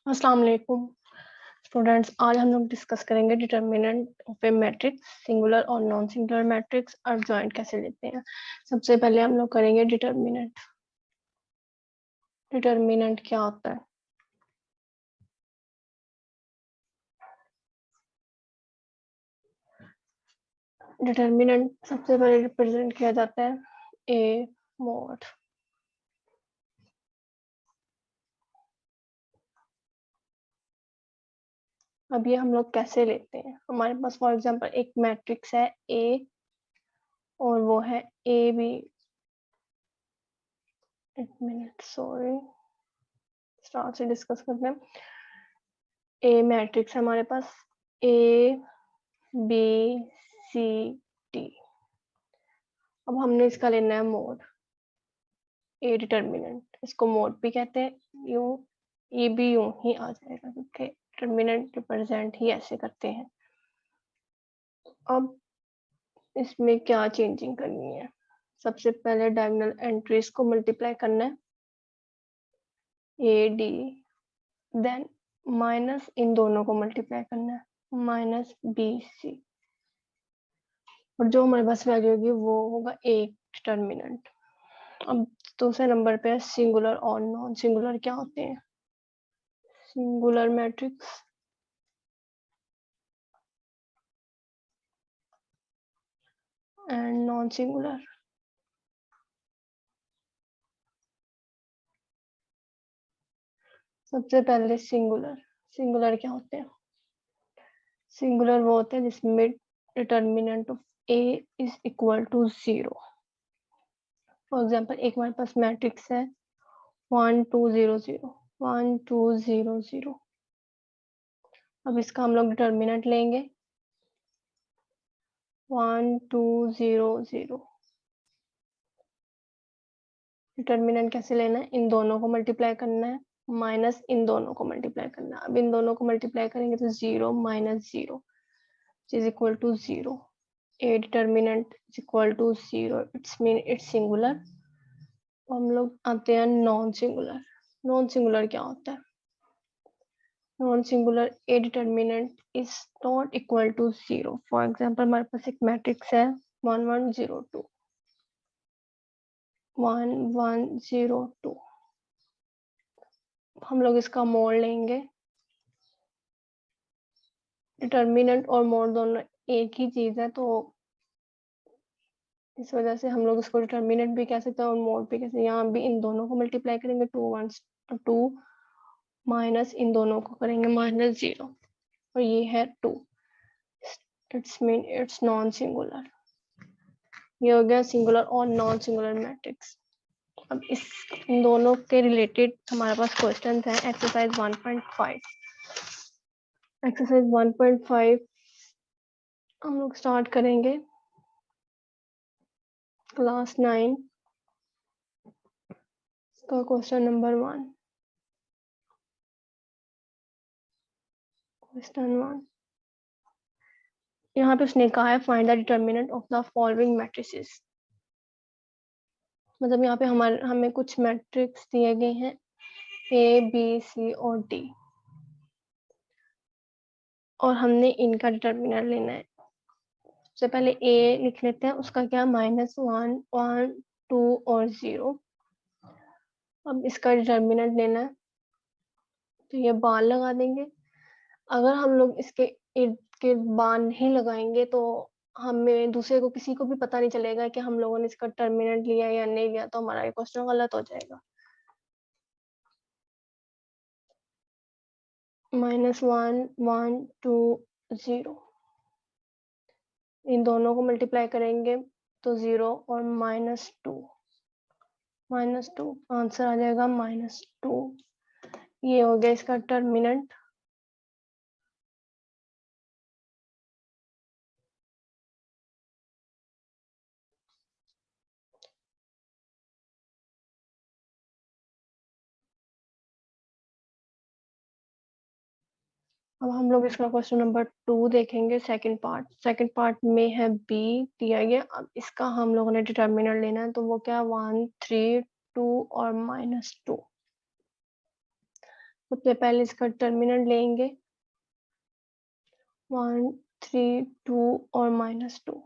अस्सलाम वालेकुम स्टूडेंट्स। आज हम लोग डिस्कस करेंगे determinant of A matrix, singular और नॉन सिंगुलर मैट्रिक्स और जॉइंट कैसे लेते हैं। सबसे पहले हम लोग करेंगे डिटर्मिनेंट। डिटर्मिनेंट क्या होता है? डिटर्मिनेंट सबसे पहले रिप्रेजेंट किया जाता है ए मॉड। अब ये हम लोग कैसे लेते हैं? हमारे पास फॉर एग्जांपल एक मैट्रिक्स है ए और वो है ए बी। एक मिनट, सॉरी, स्टार्ट से डिस्कस करते हैं। ए मैट्रिक्स है हमारे पास, ए बी सी डी। अब हमने इसका लेना है मोड, ए डिटर्मिनेंट। इसको मोड भी कहते हैं, यूं ये भी यूं ही आ जाएगा क्योंकि डिटर्मिनेंट रिप्रेजेंट ही ऐसे करते हैं। अब इसमें क्या चेंजिंग करनी है? सबसे पहले डायगोनल एंट्रीज को मल्टीप्लाई करना है, ए डी, देन माइनस इन दोनों को मल्टीप्लाई करना है, माइनस बी सी, और जो हमारे पास वैल्यू होगी वो होगा ए डिटर्मिनेंट। अब दूसरे नंबर पे सिंगुलर और नॉन सिंगुलर क्या होते हैं? Singular matrix and non singular. सबसे पहले सिंगुलर। सिंगुलर क्या होते हैं? सिंगुलर वो होते हैं जिसमें determinant of A is equal to 0। For example एक हमारे पास मैट्रिक्स है 1 2 0 0 1 2 0 0। अब इसका हम लोग डिटर्मिनेंट लेंगे 1 2 0 0। डिटर्मिनेंट कैसे लेना है? इन दोनों को मल्टीप्लाई करना है, माइनस इन दोनों को मल्टीप्लाई करना है। अब इन दोनों को मल्टीप्लाई करेंगे तो 0 minus 0 is equal to 0। A determinant is equal to 0, it's mean it's singular. हम लोग आते हैं नॉन सिंगुलर। नॉन सिंगुलर क्या होता है? Non singular A determinant is not equal to 0। For example हमारे पास एक मैट्रिक्स है 1 1 0 2 1 1 0 2। हम लोग इसका मोड लेंगे। डिटर्मिनेंट और मोड दोनों एक ही चीज है, तो इस वजह से हम लोग इसको डिटर्मिनेंट भी कह सकते हैं और मोड भी कह सकते हैं। यहाँ भी इन दोनों को मल्टीप्लाई करेंगे 2 1 2, माइनस इन दोनों को करेंगे माइनस 0, और ये है 2। It's mean it's non singular. ये हो गया सिंगुलर और नॉन सिंगुलर मैट्रिक्स। अब इस इन दोनों के रिलेटेड हमारे पास क्वेश्चन हैं। एक्सरसाइज 1.5। एक्सरसाइज 1.5 हम लोग स्टार्ट करेंगे क्लास 9 का क्वेश्चन नंबर 1। क्वेश्चन 1, यहाँ पे उसने कहा है find the determinant of the following matrices. मतलब यहाँ पे हमें कुछ मैट्रिक्स दिए गए हैं ए बी सी और डी, और हमने इनका डिटर्मिनेंट लेना है। सबसे पहले ए लिख लेते हैं, उसका क्या, -1 1 2 और 0। अब इसका डिटर्मिनेंट लेना है, तो ये बार लगा देंगे। अगर हम लोग इसके इर्द गिर्द बार नहीं लगाएंगे तो हमें दूसरे को किसी को भी पता नहीं चलेगा कि हम लोगों ने इसका डिटर्मिनेंट लिया या नहीं लिया, तो हमारा ये क्वेश्चन गलत हो जाएगा। -1 1 2 0, इन दोनों को मल्टीप्लाई करेंगे तो 0 और -2 आंसर आ जाएगा -2। ये हो गया इसका डिटर्मिनेंट। अब हम लोग इसका क्वेश्चन नंबर 2 देखेंगे, सेकंड पार्ट। सेकंड पार्ट में है बी दिया गया। अब इसका हम लोगों ने डिटर्मिनेंट लेना है, तो वो क्या, 1 3 2 और -2। सबसे पहले इसका डिटर्मिनेंट लेंगे 1 3 2 और -2,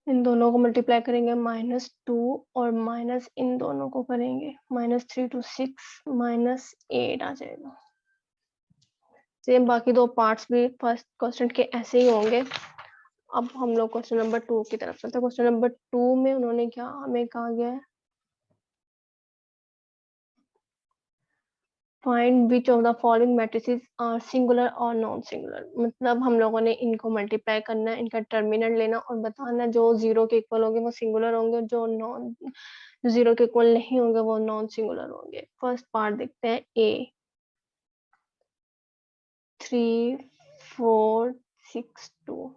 इन दोनों को मल्टीप्लाई करेंगे -2 और माइनस इन दोनों को करेंगे -3 to 6 -8 आ जाएगा। सेम बाकी दो पार्ट्स भी फर्स्ट क्वेश्चन के ऐसे ही होंगे। अब हम लोग क्वेश्चन नंबर 2 की तरफ चलते हैं। क्वेश्चन नंबर 2 में उन्होंने क्या हमें कहा गया है, find which of the following matrices are singular और नॉन सिंगुलर। मतलब हम लोगों ने इनको मल्टीप्लाई करना है, इनका डिटर्मिनेंट लेना और बताना जो 0 के इक्वल होंगे वो सिंगुलर होंगे, जो 0 के इक्वल नहीं होंगे वो नॉन सिंगुलर होंगे। फर्स्ट पार्ट देखते हैं, ए 3 4 6 2,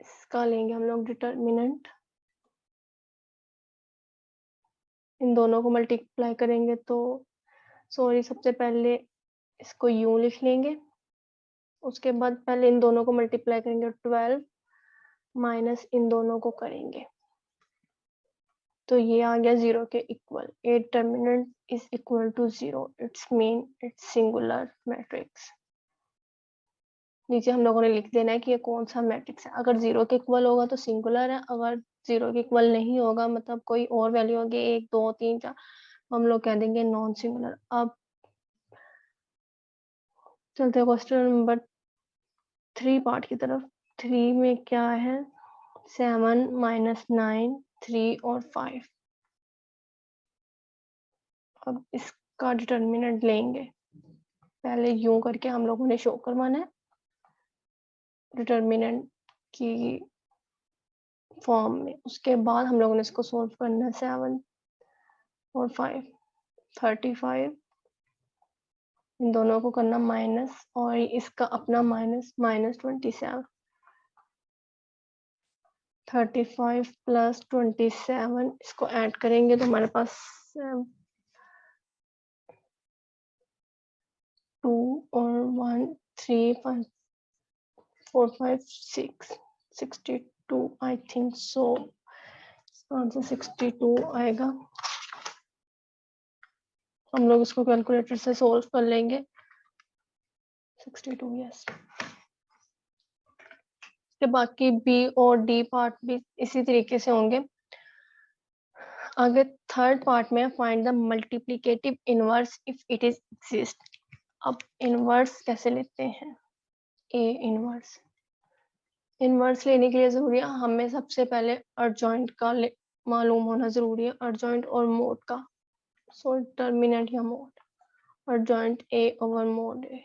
इसका लेंगे हम लोग डिटर्मिनेंट, इन दोनों को मल्टीप्लाई करेंगे तो सॉरी सबसे पहले इसको यूं लिख लेंगे, उसके बाद पहले इन दोनों को मल्टीप्लाई करेंगे 12 माइनस इन दोनों को करेंगे तो ये आ गया 0 के equal. A determinant is equal to 0, it's mean it's singular matrix. नीचे हम लोगों ने लिख देना है कि ये कौन सा मैट्रिक्स है। अगर 0 के इक्वल होगा तो सिंगुलर है, अगर 0 के इक्वल नहीं होगा मतलब कोई और वैल्यू होगी 1 2 3 4, हम लोग कह देंगे नॉन सिंगुलर। अब चलते हैं क्वेश्चन नंबर 3 पार्ट की तरफ। 3 में क्या है, 7 -9 3 और 5। अब इसका डिटर्मिनेंट लेंगे, पहले यूं करके हम लोगों ने शो करवाना है डिटर्मिनेंट की फॉर्म में, उसके बाद हम लोगों ने इसको सोल्व करना है। 7 और 5 35, इन दोनों को करना माइनस और इसका अपना माइनस -27, 35 प्लस 27 इसको ऐड करेंगे तो हमारे पास 2 और 1 3 5 4 5 6 62 आई थिंक सो, आंसर 62 आएगा। हम लोग इसको कैलकुलेटर से सोल्व कर लेंगे। 62 यस। के बाकी बी और डी पार्ट भी इसी तरीके से होंगे। आगे थर्ड पार्ट में find the multiplicative inverse if it is exist. अब इनवर्स कैसे लेते हैं, ए इनवर्स। इनवर्स लेने के लिए जरूरी है हमें सबसे पहले अर्जॉइंट का मालूम होना जरूरी है, अर्जॉइंट और मोड का। सो डिटर्मिनेंट या मोड, अर्जॉइंट ए ओवर मोड ए,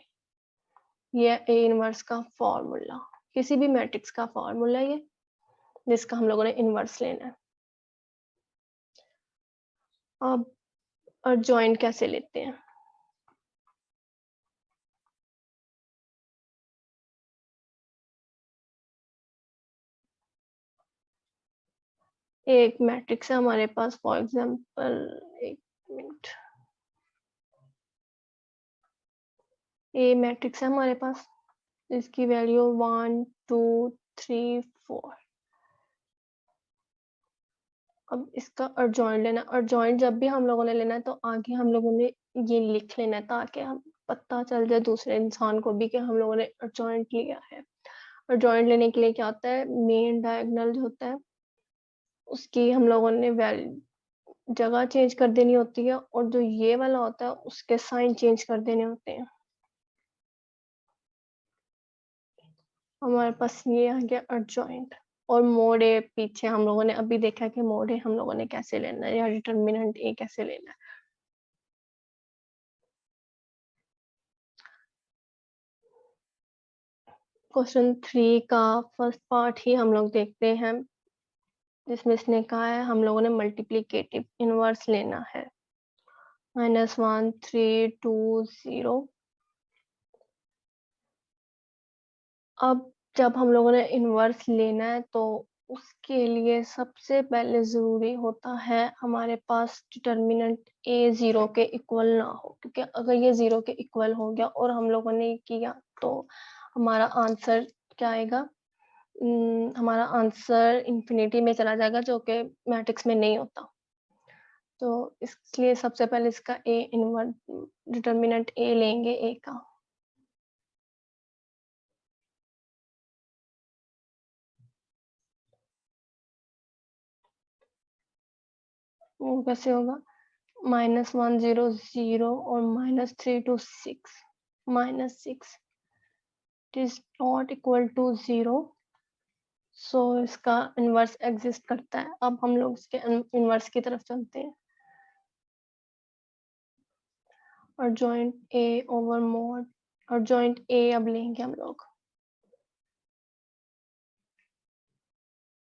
ये ए इनवर्स का फॉर्मूला, किसी भी मैट्रिक्स का फॉर्मूला ये जिसका हम लोगों ने इनवर्स लेना है। अब अर्जॉइंट कैसे लेते हैं, एक मैट्रिक्स है हमारे पास, फॉर एग्जांपल एक मिनट, ए मैट्रिक्स है हमारे पास इसकी वैल्यू 1 2 3 4। अब इसका अर्जॉइंट लेना, अर्जॉइंट जब भी हम लोगों ने लेना है तो आगे हम लोगों ने ये लिख लेना है ताकि हम पता चल जाए दूसरे इंसान को भी कि हम लोगों ने अर्जॉइंट लिया है। अर्जॉइंट लेने के लिए क्या होता है, मेन डायगोनल जो होता है उसकी हम लोगों ने वैल्यू जगह चेंज कर देनी होती है और जो ये वाला होता है उसके साइन चेंज कर देने होते हैं। हमारे पास ये आ गया अर्जॉइंट। और मोड ए पीछे हम लोगों ने अभी देखा कि मोड ए हम लोगों ने कैसे लेना है या डिटर्मिनेंट ए कैसे लेना है। क्वेश्चन 3 का फर्स्ट पार्ट ही हम लोग देखते हैं जिसमें इसने कहा है हम लोगों ने मल्टीप्लिकेटिव इनवर्स लेना है, -1 3 2 0। अब जब हम लोगों ने इनवर्स लेना है तो उसके लिए सबसे पहले जरूरी होता है हमारे पास डिटर्मिनेंट ए 0 के इक्वल ना हो, क्योंकि अगर ये 0 के इक्वल हो गया और हम लोगों ने किया तो हमारा आंसर क्या आएगा, हमारा आंसर इंफिनिटी में चला जाएगा, जो कि मैट्रिक्स में नहीं होता। तो इसलिए सबसे पहले इसका ए इनवर्स डिटर्मिनेंट ए लेंगे, ए का। वो कैसे होगा? -1 0 0 और -3 2 6 -6 it is not equal to 0, so इसका इनवर्स एग्जिस्ट करता है। अब हम लोग इसके इनवर्स की तरफ चलते हैं। और जॉइंट ए ओवर मॉड, और जॉइंट ए अब लेंगे हम लोग।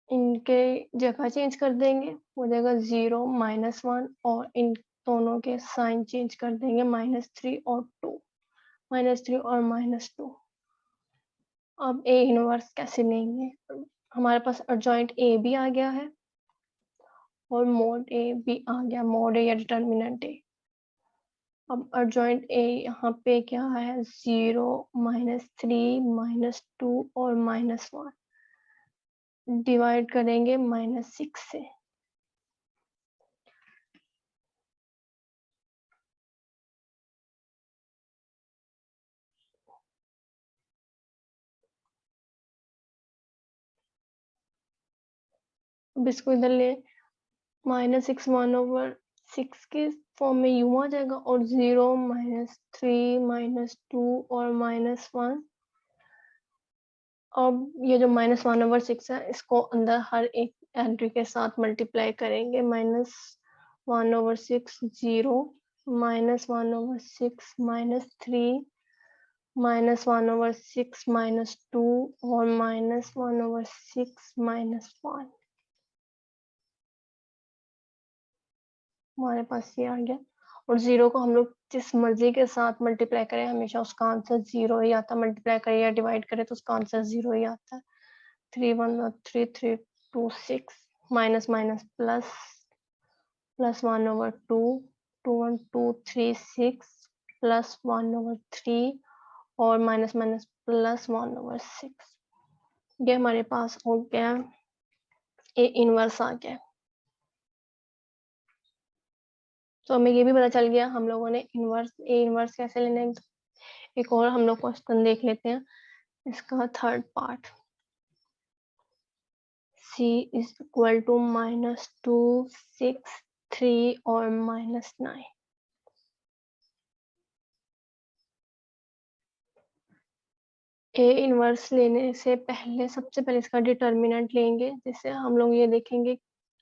इनके जगह चेंज कर देंगे, हो जाएगा 0 -1, और इन दोनों के साइन चेंज कर देंगे, -3 और 2, -3 और -2। अब ए इनवर्स कैसे लेंगे? हमारे पास अर्जॉइंट ए भी आ गया है और मोड ए भी आ गया, मोड ए या डिटर्मिनेंट ए। अब अर्जॉइंट ए यहाँ पे क्या है? 0 -3 -2 और -1 डिवाइड करेंगे -6 से। अब इसको इधर ले, -6 1/6 के फॉर्म में यूं आ जाएगा, और 0 -3 -2 और -1। अब ये जो -1/6 है, इसको अंदर हर एक एंट्री के साथ मल्टीप्लाई करेंगे। -1/6 0, -1/6 -3, -1/6 -2 और -1/6 -1। हमारे पास ये आ गया। और 0 को हम लोग जिस मर्जी के साथ मल्टीप्लाई करें, हमेशा उसका आंसर 0 ही आता है। मल्टीप्लाई करें या डिवाइड करें तो उसका आंसर 0 ही आता है। 3 1 3 3 2 6, माइनस माइनस प्लस, +1/2, 2 1 2 3 6, +1/3 और माइनस माइनस +1/6। ये हमारे पास हो गया, ए इनवर्स आ गया। तो हमें ये भी पता चल गया हम लोगों ने ए इनवर्स कैसे लेना है। एक और हम लोग क्वेश्चन देख लेते हैं, इसका third part. C is equal to -2 6 3 और -9। ए इनवर्स लेने से पहले सबसे पहले इसका डिटर्मिनेंट लेंगे, जिससे हम लोग ये देखेंगे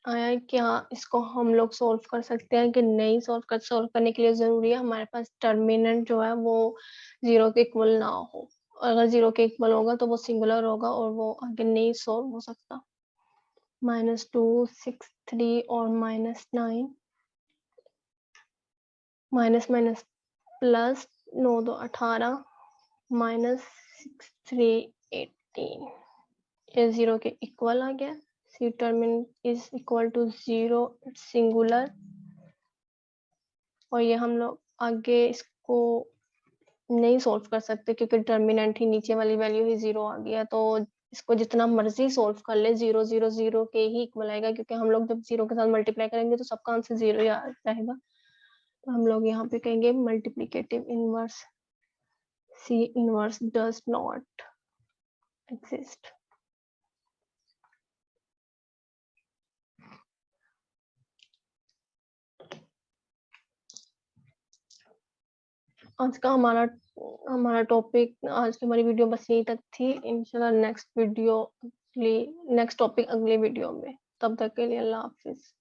आया क्या इसको हम लोग सॉल्व कर सकते हैं कि नहीं। सॉल्व करने के लिए जरूरी है हमारे पास टर्मिनेंट जो है वो 0 के इक्वल ना हो। अगर 0 के इक्वल होगा तो वो सिंगुलर होगा और वो आगे नहीं सॉल्व हो सकता। -2 6 3 और -9, माइनस माइनस प्लस 9 2 18, -6 3 18। ये 0 के इक्वल आ गया। सी टर्मिनेंट इज इक्वल टू 0, सिंगुलर। और ये हम लोग आगे इसको नहीं सॉल्व कर सकते क्योंकि डिटर्मिनेंट ही नीचे वाली वैल्यू ही 0 आ गया। तो इसको जितना मर्जी सॉल्व कर ले, 0 0 0 के ही इक्वल आएगा, क्योंकि हम लोग जब 0 के साथ मल्टीप्लाई करेंगे तो सबका आंसर 0 ही आ जाएगा। तो हम लोग यहाँ पे कहेंगे multiplicative inverse, C inverse does not exist. आज का हमारा टॉपिक, आज की हमारी वीडियो बस यहीं तक थी। इंशाल्लाह नेक्स्ट टॉपिक अगले वीडियो में। तब तक के लिए अल्लाह हाफिज।